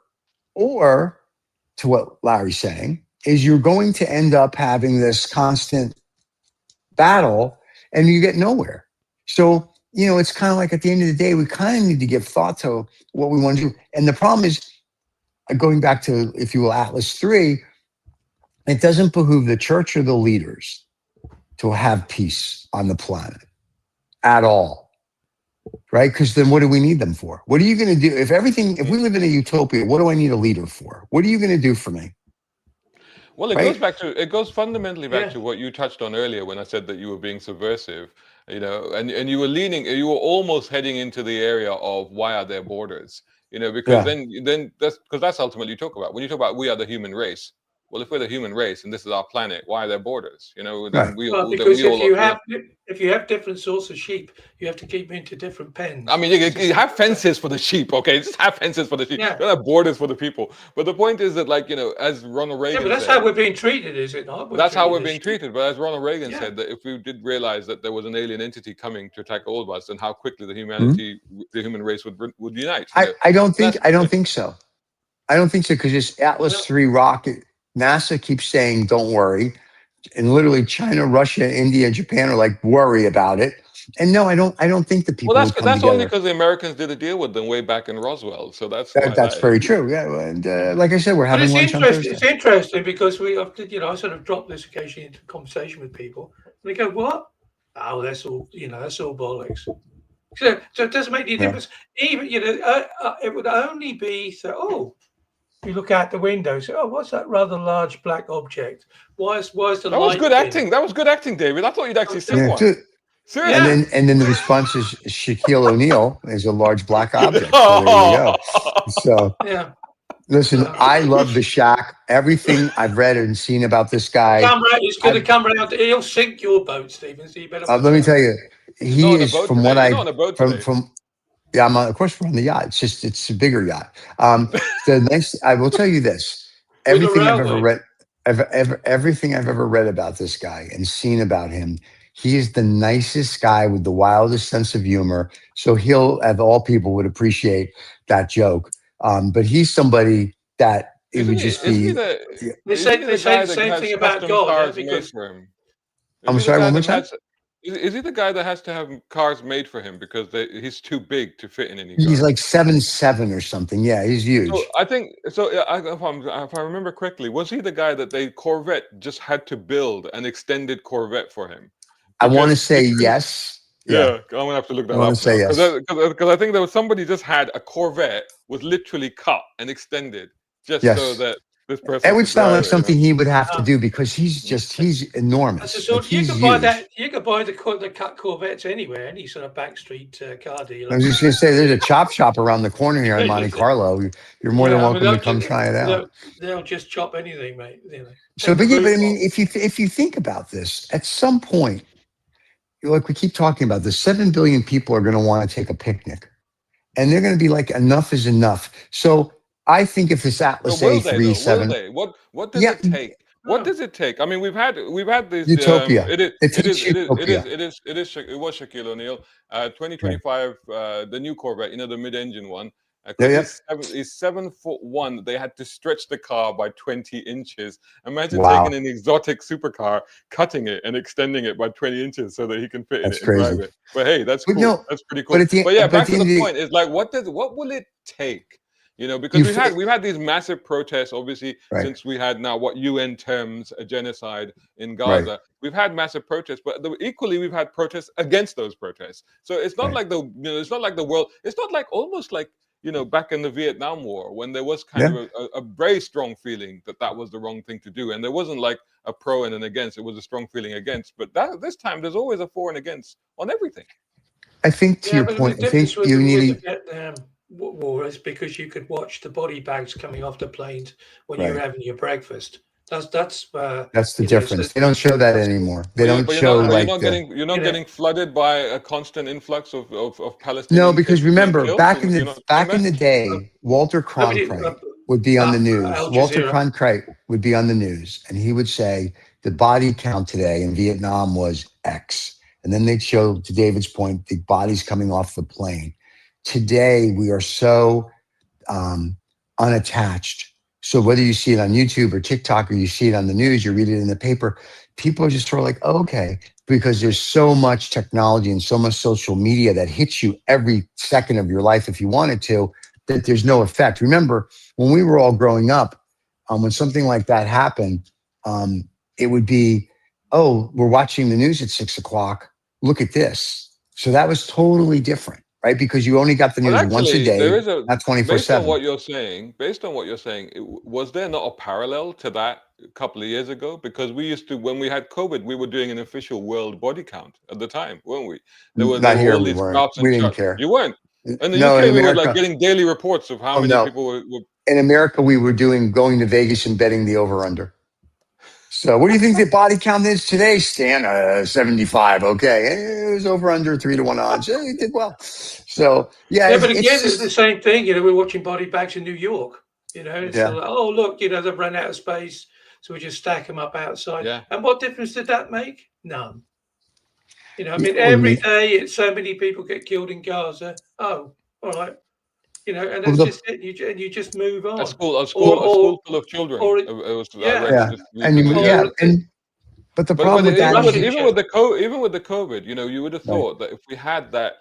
or to what Larry's saying, is you're going to end up having this constant battle and you get nowhere. So, it's kind of like at the end of the day, we kind of need to give thought to what we want to do. And the problem is, going back to, if you will, Atlas 3, it doesn't behoove the church or the leaders to have peace on the planet at all. Right? Because then what do we need them for? What are you going to do? If we live in a utopia, what do I need a leader for? What are you going to do for me? Well, Right? it goes fundamentally back Yeah. to what you touched on earlier when I said that you were being subversive, and you were almost heading into the area of why are there borders, because Yeah. then that's ultimately you talk about when you talk about we are the human race. well, if we're the human race and this is our planet, why are there borders? You know, then Right. Well, then because we all. if you have different sorts of sheep, you have to keep them into different pens. I mean, you have fences for the sheep, okay? Just have fences for the sheep. Yeah. Don't have borders for the people. But the point is that, like, you know, as Ronald Yeah, Reagan but that's said, how we're being treated, is it not? that's how we're treated as being sheep. treated. But as Ronald Reagan Yeah. said, that if we did realize that there was an alien entity coming to attack all of us, then how quickly the human race would unite. You know? I don't think so. I don't think so, because this Atlas Well- 3 rocket, NASA keeps saying, don't worry. And literally China, Russia, India, and Japan are like, worry about it. And no, I don't think the people Well, would come that's only together. because the Americans did a deal with them way back in Roswell. So that's why That's very true. Yeah, and like I said, we're But having it's lunch on interesting. Thursday. It's interesting because I sort of drop this occasionally into conversation with people, and they go, "What? Oh, that's all. That's all bollocks." So it doesn't make any difference. Even it would only be so. Oh, you look out the window. So, oh, what's that rather large black object? Why is the That light? was good acting. That was good acting, David. I thought you'd actually seen one. Seriously. And then the response is Shaquille O'Neal is a large black object. So there you go. So Yeah. listen, I love the Shaq. Everything I've read and seen about this guy. It's going to come around. He'll sink your boat, Stephen. So you better. Let me tell you, he is from what I from. Yeah, of course we're on the yacht. It's a bigger yacht. I will tell you this: everything I've ever read, everything I've ever read about this guy and seen about him, he is the nicest guy with the wildest sense of humor. So he'll, of all people, would appreciate that joke. But he's somebody that it would just be. They say the same thing about God. Because I'm sorry, one more time. Is he the guy that has to have cars made for him because he's too big to fit in any? He's like 7'7" or something. Yeah, he's huge. So I think so. If I remember correctly, was he the guy that Corvette just had to build an extended Corvette for him? I want to say yes. Yeah, I'm gonna have to look that up. I want to say yes because I think there was somebody just had a Corvette was literally cut and extended just so that. This person it would sound like something he would have to do because he's enormous. So you could buy that. You could buy the cut Corvettes anywhere, any sort of backstreet car dealer. I was just going to say, there's a chop shop around the corner here in Monte Carlo. You're more than welcome to come try it out. They'll just chop anything, mate. So, but I mean, if you think about this, at some point, like we keep talking about, the 7 billion people are going to want to take a picnic, and they're going to be like, enough is enough. So. I think if this Atlas A37, what does it take? What does it take? I mean, we've had this utopia. It was Shaquille O'Neal. 2025, the new Corvette, the mid-engine one. He's 7'1". They had to stretch the car by 20 inches. Imagine taking an exotic supercar, cutting it and extending it by 20 inches so that he can fit in it and drive it. But hey, that's cool. That's pretty cool. But yeah, back to the point. It's like, what will it take? Because we've had these massive protests, obviously, since we had now what UN terms a genocide in Gaza. Right. We've had massive protests, but equally we've had protests against those protests. So it's not like it's not like the world. It's not like almost like back in the Vietnam War when there was kind of a very strong feeling that was the wrong thing to do, and there wasn't like a pro and an against. It was a strong feeling against. But this time there's always a for and against on everything. I think to your point, I think you need. War is because you could watch the body bags coming off the planes when you're having your breakfast. That's the difference. They don't show that anymore. They don't show you're not getting flooded by a constant influx of Palestinians. No, because remember back in the day, Walter Cronkite would be on the news. Walter Cronkite would be on the news, and he would say the body count today in Vietnam was X, and then they'd show, to David's point, the bodies coming off the plane. Today, we are so unattached. So whether you see it on YouTube or TikTok or you see it on the news, you read it in the paper, people are just sort of like, oh, okay, because there's so much technology and so much social media that hits you every second of your life if you wanted to, that there's no effect. Remember, when we were all growing up, when something like that happened, it would be, oh, we're watching the news at 6 o'clock. Look at this. So that was totally different. Right, because you only got the news once a day, not 24/7. Based on what you're saying, was there not a parallel to that a couple of years ago? Because we used to, when we had COVID, we were doing an official world body count at the time, weren't we? There were all these graphs. We didn't care. You weren't. In the UK, we were like getting daily reports of how many people were. In America, we were going to Vegas and betting the over/under. So what do you think the body count is today, Stan? 75. Okay. It was over under 3-1 odds. He did well. So, yeah. Yeah, but again, It's it's the just, same thing. We're watching body bags in New York. It's yeah. like, oh, look, they've run out of space. So we just stack them up outside. Yeah. And what difference did that make? None. I Yeah, mean, well, every day so many people get killed in Gaza. Oh, all right. And well, that's just it. You just move A on. school, a Or, school, a or, school full of children. or It was I read yeah. just And recently. Yeah. but the But problem with that is, even with the COVID, you would have right. thought that if we had that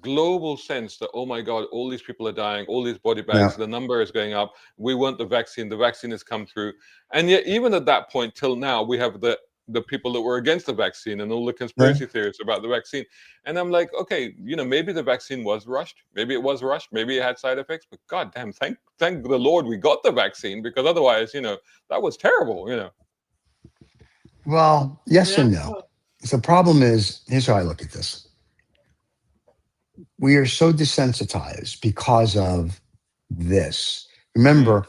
global sense that, oh my God, all these people are dying, all these body Yeah. bags, the number is going up. We want the vaccine has come through, and yet even at that point till now, we have the people that were against the vaccine and all the Yeah. conspiracy theories about the vaccine. And I'm like, okay, maybe the vaccine was rushed, maybe it was rushed, maybe it had side effects, but God damn, thank the Lord we got the vaccine, because otherwise, that was terrible. Well, yes yeah. and no. The problem is, here's how I look at this. We are so desensitized because of this. Remember,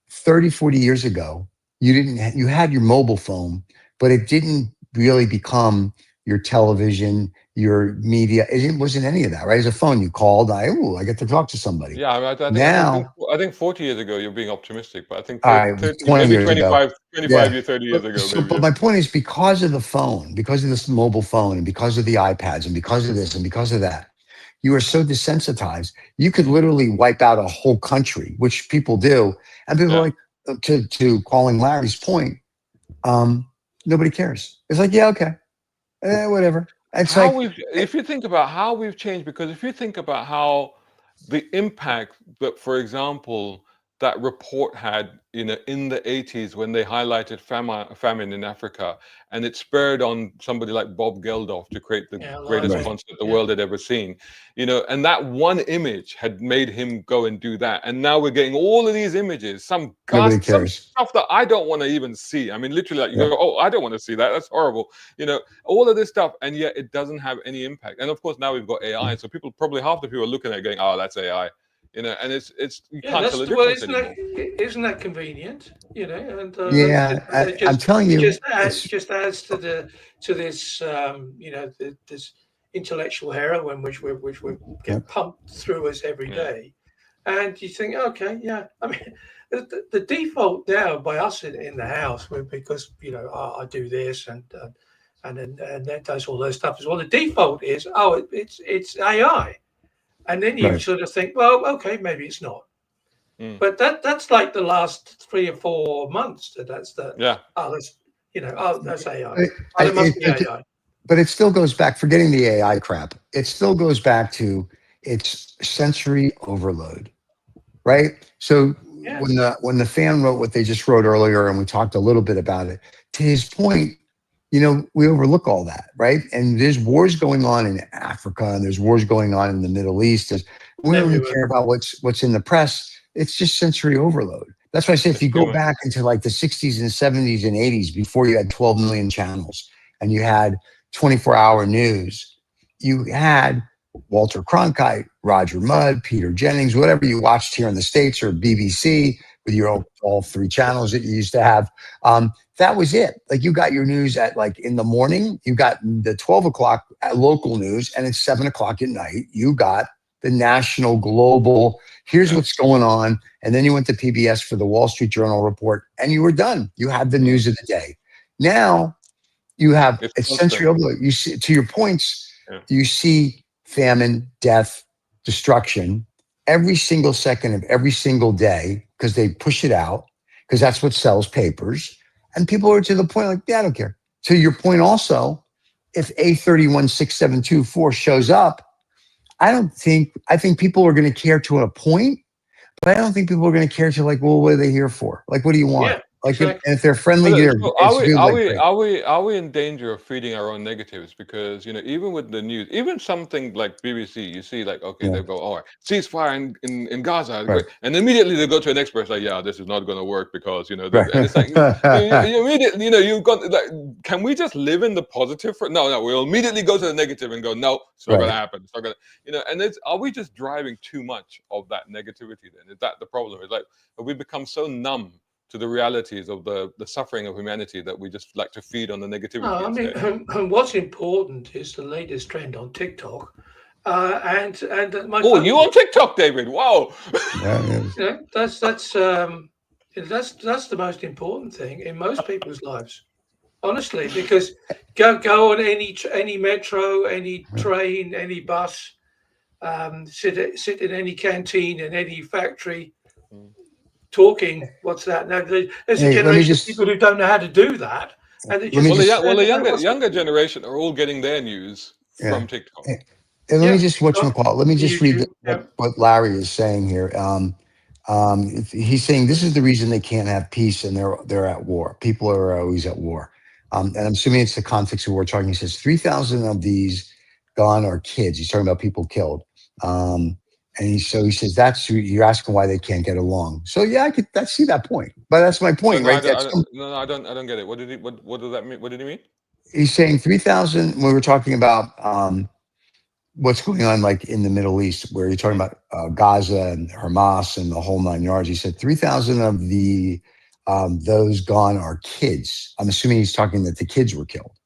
30, 40 years ago, you had your mobile phone, but it didn't really become your television, your media. It wasn't any of that, right? As a phone, you called, I get to talk to somebody. Yeah, Now, I think 40 years ago you're being optimistic, but I think I 30, was 20 maybe years ago. 25 Yeah. years, 30 years ago, maybe. But my point is, because of the phone, because of this mobile phone, and because of the iPads, and because of this, and because of that, you are so desensitized. You could literally wipe out a whole country, which people do. And people are like, to calling Larry's point, nobody cares. It's like, yeah, okay, whatever. It's like, If you think about how we've changed, because if you think about how the impact that, for example, that report had, in the 80s when they highlighted famine in Africa, and it spurred on somebody like Bob Geldof to create the greatest Right. concert the world had ever seen, and that one image had made him go and do that. And now we're getting all of these images, some nobody some cares. stuff that I don't want to even see. I mean, literally, like you Yeah. go, oh, I don't want to see that. That's horrible. All of this stuff, and yet it doesn't have any impact. And of course, now we've got AI, so probably half the people are looking at it going, "Oh, that's AI," and it's you can't tell the difference anymore. Isn't that convenient? And Yeah, I'm telling it you, just adds to this this intellectual heroin which we get pumped through us every day. And you think, okay, yeah, I mean, the default now by us in the house, because I do this and that does all those stuff as well. The default is, oh, it's AI, and then you right. sort of think, well, okay, maybe it's not. But that's like the last 3 or 4 months. That's that's AI. There must be AI. But it still goes back, forgetting the AI crap, it still goes back to its sensory overload, right? So when the fan wrote what they just wrote earlier, and we talked a little bit about it, to his point, we overlook all that, right? And there's wars going on in Africa, and there's wars going on in the Middle East. We don't really care about what's in the press. It's just sensory overload. That's why I say, if you go back into like the 60s and 70s and 80s, before you had 12 million channels and you had 24-hour news, you had Walter Cronkite, Roger Mudd, Peter Jennings, whatever you watched here in the States, or BBC with your all 3 channels that you used to have. That was it. Like, you got your news at, like, in the morning, you got the 12 o'clock local news, and it's 7 o'clock at night, you got the national, global, here's what's going on. And then you went to PBS for the Wall Street Journal report, and you were done. You had the news of the day. Now you have a sensory overload. You see, to your points, you see famine, death, destruction every single second of every single day, because they push it out, because that's what sells papers. And people are to the point like, yeah, I don't care. To your point also, if A31672 shows up, I think people are going to care to a point, but I don't think people are going to care to, like, well, what are they here for? Like, what do you want? Yeah, like, exactly. if they're friendly, are we in danger of feeding our own negatives? Because even with the news, even something like BBC, you see, like, okay, they go, all right, ceasefire in Gaza, right. And immediately they go to an expert like, yeah, this is not going to work, because and it's like, you immediately, you've got, like, can we just live in the positive? No, we'll immediately go to the negative and go, no, it's not going to happen. It's not going to, and are we just driving too much of that negativity? Then is that the problem? It's like, have we become so numb to the realities of the suffering of humanity that we just like to feed on the negativity. No, I mean, what's important is the latest trend on TikTok. And my you on TikTok, David? Wow. That's the most important thing in most people's lives, honestly. Because go on any metro, any train, any bus, sit in any canteen in any factory, talking. What's that? Now there's a generation of people who don't know how to do that, and the younger generation are all getting their news from TikTok. And let me just Let me just read what Larry is saying here. He's saying this is the reason they can't have peace, and they're at war. People are always at war, and I'm assuming it's the context of war talking. He says 3,000 of these gone are kids. He's talking about people killed, and he says that's you're asking why they can't get along. So yeah, I see that point, but that's my point, right? I don't get it. What does that mean? What did he mean? He's saying 3,000. We were talking about what's going on like in the Middle East, where you're talking about Gaza and Hamas and the whole 9 yards. He said 3,000 of those gone are kids. I'm assuming he's talking that the kids were killed.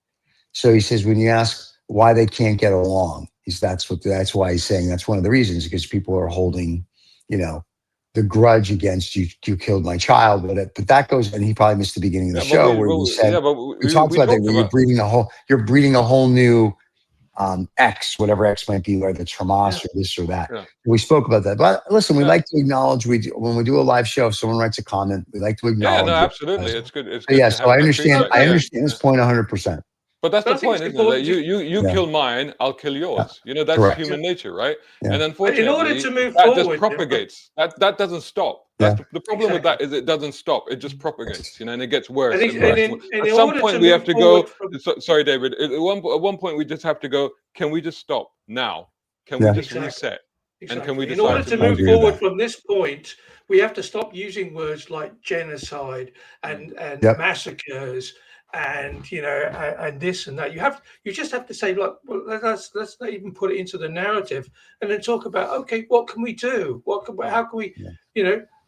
So he says when you ask why they can't get along, that's why he's saying that's one of the reasons, because people are holding, the grudge against you. You killed my child, but that goes, and he probably missed the beginning of the show where you said we talked about that. You're breeding a whole new X, whatever X might be, whether it's Hamas or this or that. Yeah. We spoke about that. But listen, we like to acknowledge, when we do a live show, if someone writes a comment, we like to acknowledge. Yeah, no, absolutely. It's good. It's good. Yeah, so I understand this point 100%. But that's the point, isn't it? That you kill mine, I'll kill yours. That's human nature, right? Yeah. And unfortunately, in order to move forward, just propagates. That doesn't stop. That's the problem with that is it doesn't stop. It just propagates, and it gets worse. At some point, we have to go. Sorry, David. At one point, we just have to go. Can we just stop now? Can we just reset? And can we decide? In order to move forward from this point, we have to stop using words like genocide and massacres. And and this and that. You just have to say, look, well, let's not even put it into the narrative, and then talk about, okay, what can we do? How can we,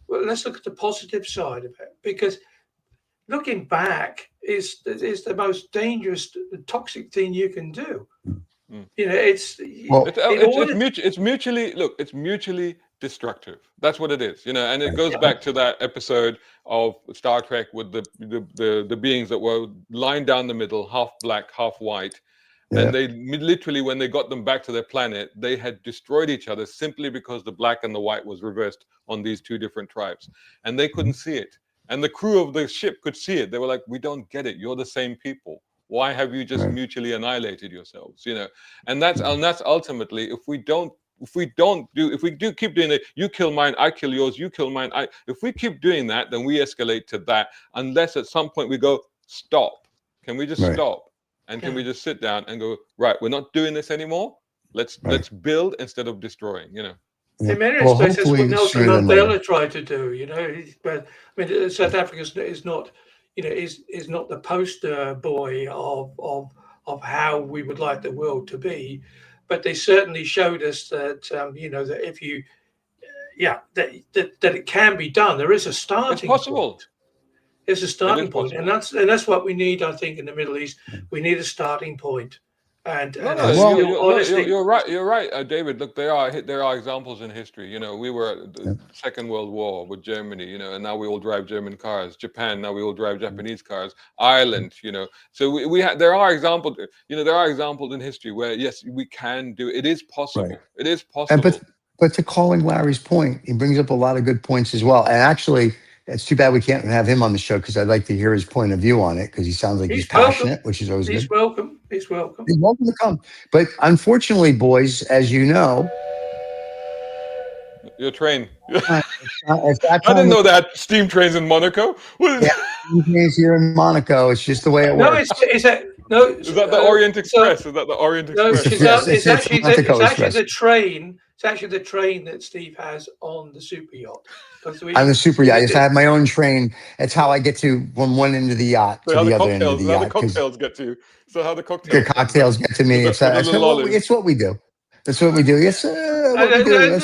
let's look at the positive side of it, because looking back is the most dangerous, toxic thing you can do. It's mutually destructive. That's what it is, and it goes back to that episode of Star Trek with the beings that were lined down the middle, half black, half white. And they literally, when they got them back to their planet, they had destroyed each other simply because the black and the white was reversed on these two different tribes, and they couldn't see it. And the crew of the ship could see it. They were like, we don't get it. You're the same people. Why have you just mutually annihilated yourselves? And that's ultimately, if we do keep doing it, you kill mine, I kill yours, you kill mine, if we keep doing that, then we escalate to that, unless at some point we go, stop. Can we just stop? And can we just sit down and go, right, we're not doing this anymore. Let's build instead of destroying, In many respects, that's what Nelson Mandela tried to do, but I mean, South Africa is not, is not the poster boy of how we would like the world to be. But they certainly showed us that that if you, that it can be done. There is a starting. It's possible. Point. There's a starting point, and that's what we need. I think in the Middle East, we need a starting point. And you're right, David. Look, there are examples in history. We were at the Second World War with Germany, and now we all drive German cars. Japan, now we all drive Japanese cars. Ireland, so there are examples. There are examples in history where yes, we can do it. It is possible. Right. It is possible. But to calling Larry's point, he brings up a lot of good points as well. And actually, it's too bad we can't have him on the show, because I'd like to hear his point of view on it, because he sounds like he's passionate, which is always good. He's welcome. He's welcome to come. But unfortunately, boys, as you know, your train. I didn't know that steam trains in Monaco. Steam trains here in Monaco. It's just the way it works. Is that the Orient Express? Is that the Orient Express? It's actually the train. It's actually the train that Steve has on the super yacht. On the super yacht. Yes, I have my own train. It's how I get to from one end of the yacht to the other end of the yacht. How the cocktails get to you. So how the cocktails get to me. It's what we do. That's what we do. Yes, what we do.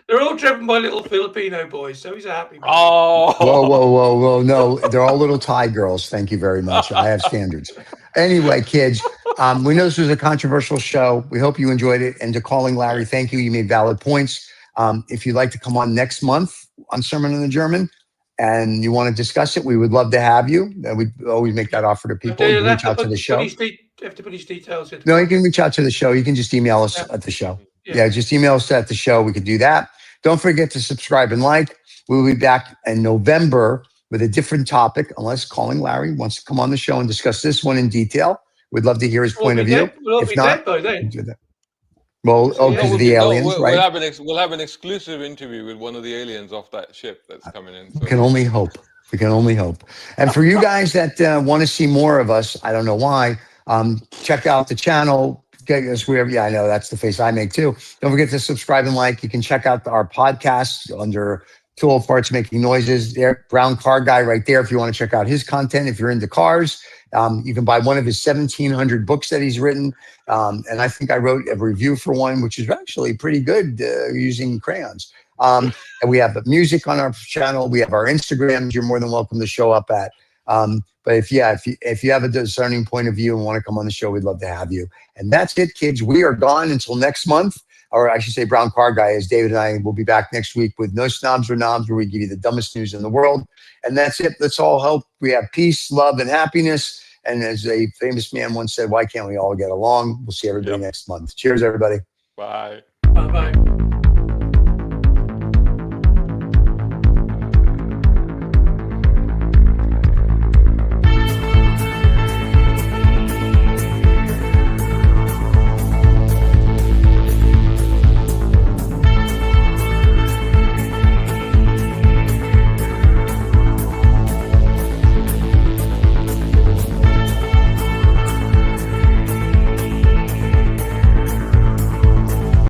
They're all driven by little Filipino boys, so he's a happy man. Oh, Whoa. No, they're all little Thai girls. Thank you very much. I have standards. Anyway, kids, we know this was a controversial show. We hope you enjoyed it. And to Calling Larry, thank you. You made valid points. If you'd like to come on next month on Sermon on the German and you want to discuss it, we would love to have you. We always make that offer to people. You can reach out to the show. You have to put his details in. No, you can reach out to the show. You can just email us at the show. Yeah, just email us at the show. We could do that. Don't forget to subscribe and like. We'll be back in November with a different topic, unless Calling Larry wants to come on the show and discuss this one in detail. We'd love to hear his point of view. If not, by then. Well, because of the aliens, right? We'll have an exclusive interview with one of the aliens off that ship that's coming in. So. We can only hope. And for you guys that want to see more of us, I don't know why, check out the channel. Get us wherever. Yeah, I know that's the face I make too. Don't forget to subscribe and like. You can check out our podcasts under Two Old Farts Making Noises. There, Brown Car Guy right there. If you want to check out his content, if you're into cars, you can buy one of his 1,700 books that he's written. And I think I wrote a review for one, which is actually pretty good using crayons. And we have the music on our channel. We have our Instagrams. You're more than welcome to show up at. But if you have a discerning point of view and want to come on the show, we'd love to have you. And that's it, kids. We are gone until next month. Or I should say Brown Car Guy, as David and I will be back next week with No Snobs or Knobs, where we give you the dumbest news in the world. And that's it. Let's all hope we have peace, love, and happiness. And as a famous man once said, why can't we all get along? We'll see everybody next month. Cheers, everybody. Bye. Bye-bye.